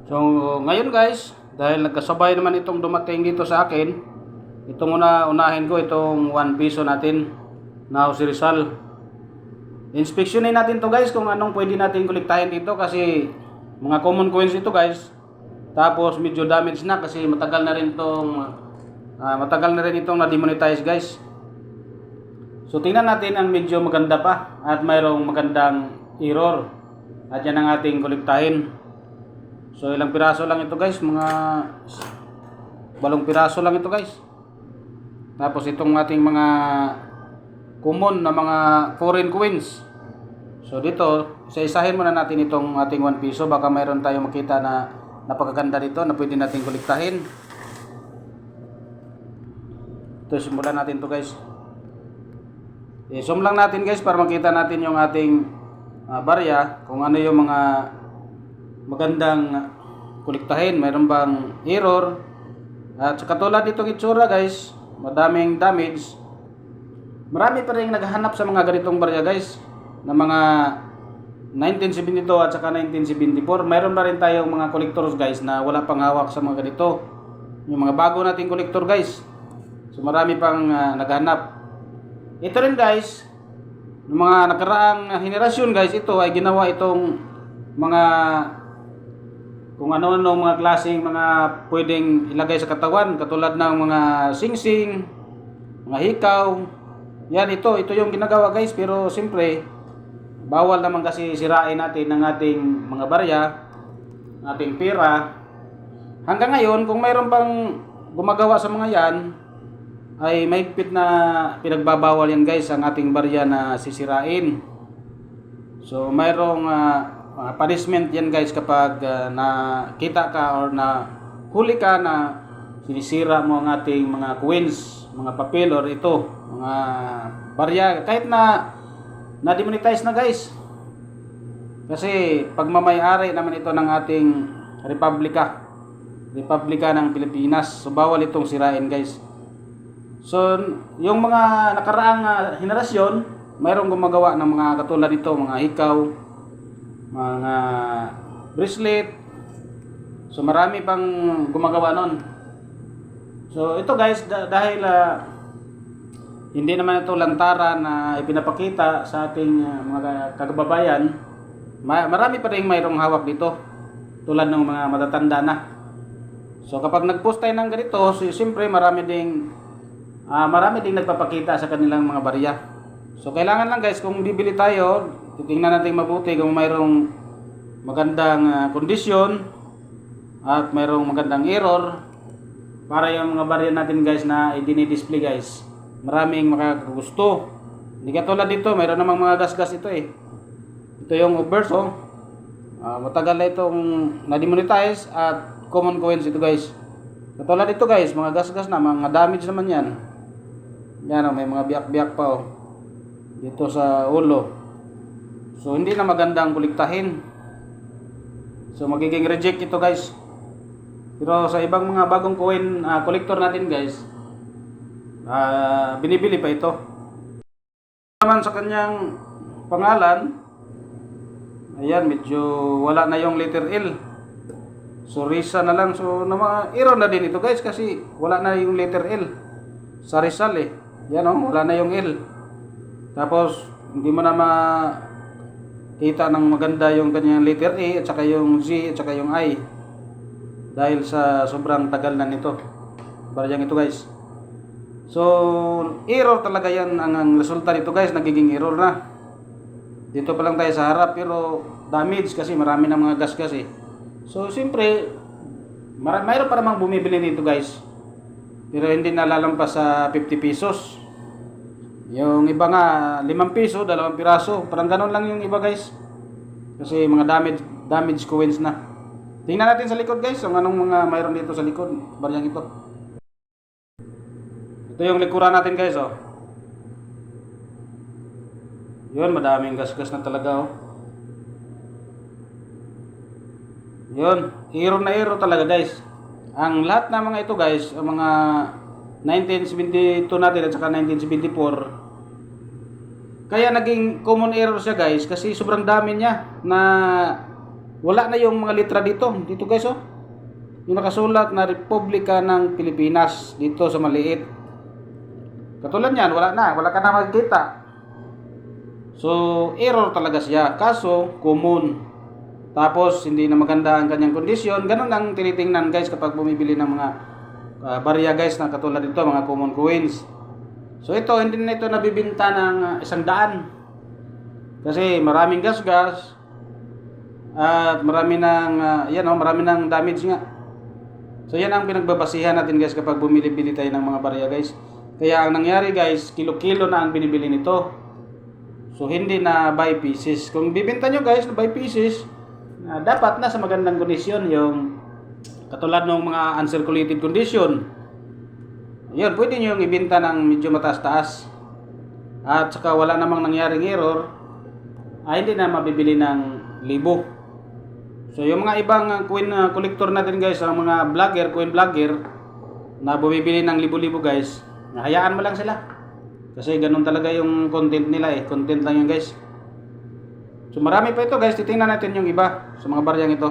So, ngayon guys, dahil nagkasabay naman itong dumating dito sa akin, ito muna unahin ko itong 1 piso natin na Jose Rizal. Inspeksyonin natin to guys kung anong pwede natin kolektahin dito kasi mga common coins ito guys. Tapos medyo damage na kasi matagal na rin itong na-demonetize guys. So tingnan natin ang medyo maganda pa at mayroong magandang error. At yan ang ating kolektahin. So ilang piraso lang ito guys, mga 8 piraso lang ito guys. Tapos itong ating mga common na mga foreign coins. So dito, isa-isahin muna natin itong ating 1 piso. Baka mayroon tayong makita na napakaganda dito na pwede natin kolektahin. Ito, simulan natin to guys. I-zoom lang natin guys para makita natin yung ating barya. Kung ano yung mga magandang kolektahin. Mayroon bang error. At sa katulad nitong itsura guys, madaming damage. Marami pa rin naghahanap sa mga ganitong barya guys na mga 1972 at saka 1974. Mayroon pa rin tayong mga collectors guys na wala pang hawak sa mga ganito. Yung mga bago nating collector guys. So marami pang naghahanap. Ito rin guys, ng mga nakaraang henerasyon guys, ito ay ginawa itong mga kung ano-ano mga klaseng mga pwedeng ilagay sa katawan, katulad ng mga singsing, mga hikaw. Yan, ito yung ginagawa guys, pero siyempre bawal naman kasi sirain natin ang ating mga barya, ating pera. Hanggang ngayon, kung mayroon pang gumagawa sa mga yan, ay mahigpit na pinagbabawal yan guys ang ating barya na sisirain. So mayroong punishment yan guys kapag nakita ka or na huli ka na sinisira mo ang ating mga coins, mga papel or ito, mga barya kahit na demonetize na guys. Kasi pagmamay-ari naman ito ng ating Republika ng Pilipinas. So bawal itong sirain guys. So yung mga nakaraang henerasyon, mayroong gumagawa ng mga katulad nito, mga hikaw, mga bracelet. So marami pang gumagawa nun. So ito guys, dahil hindi naman ito lantaran na ipinapakita sa ating mga kagababayan, marami pa rin mayroong hawak dito tulad ng mga matatanda na. So kapag nag-post tayo ng ganito, so, siyempre marami ding nagpapakita sa kanilang mga barya. So kailangan lang guys, kung bibili tayo, titingnan natin mabuti kung mayroong magandang kondisyon at mayroong magandang error para yung mga barya natin guys na i-display guys, maraming makakagusto. Hindi katulad dito, mayroon namang mga gas-gas ito eh. Ito yung obverse oh. Matagal na itong na-demonetize at common coins ito guys. Katulad dito guys, mga gas-gas na, mga damage naman yan. Yan oh, may mga biyak-biyak pa oh. Dito sa ulo. So hindi na magandang kolektahin. So magiging reject ito guys. Pero sa ibang mga bagong coin collector natin guys, binibili pa ito. Naman sa kanyang pangalan, ayan, medyo wala na yung letter L. So Risa na lang. So error na din ito guys kasi wala na yung letter L sa Rizal eh. Yan oh, wala na yung L. Tapos hindi mo na makita ng maganda yung kanyang letter A at saka yung Z at saka yung I. Dahil sa sobrang tagal na nito. Baryang ito guys. So error talaga yan ang resulta nito guys, nagiging error na. Dito pa lang tayo sa harap pero damage kasi marami na mga gas-gas eh. So siyempre mayroon pa namang bumibili nito guys. Pero hindi nalalampas sa 50 pesos. Yung iba nga 5 piso, 2 piraso. Parang ganun lang yung iba guys. Kasi mga damage coins na. Tingnan natin sa likod guys, kung anong mga mayroon dito sa likod. Baryang ito. Ito yung likuran natin guys oh. Yun, madaming gas-gas na talaga oh. Yun, error na error talaga guys. Ang lahat ng mga ito guys, ang mga 1972 natin at saka 1974, kaya naging common error siya guys kasi sobrang dami niya na wala na yung mga litra dito. Dito guys oh. Yung nakasulat na Republika ng Pilipinas dito sa maliit. Katulad niyan, wala ka na makikita. So, error talaga siya. Kaso, common. Tapos, hindi na maganda ang kanyang kondisyon. Ganun ang tinitingnan guys kapag bumibili ng mga barya guys na katulad dito, mga common coins. So, ito, hindi na ito nabibinta ng 100. Kasi maraming gas-gas. At marami ng damage nga. So, yan ang pinagbabasihan natin guys kapag bumili-bili tayo ng mga barya guys. Kaya ang nangyari guys, kilo-kilo na ang binibili nito. So hindi na by pieces. Kung bibenta nyo guys by pieces, dapat na sa magandang kondisyon yung katulad ng mga uncirculated condition. Yun, pwede nyo yung ibenta ng medyo mataas-taas. At saka wala namang nangyaring error, hindi na mabibili ng libo. So yung mga ibang coin collector natin guys, ang mga coin vlogger na bumibili ng libo-libo guys, hayaan mo lang sila. Kasi ganun talaga yung content nila eh. Content lang yun guys. So marami pa ito guys. Titingnan natin yung iba sa mga baryang ito.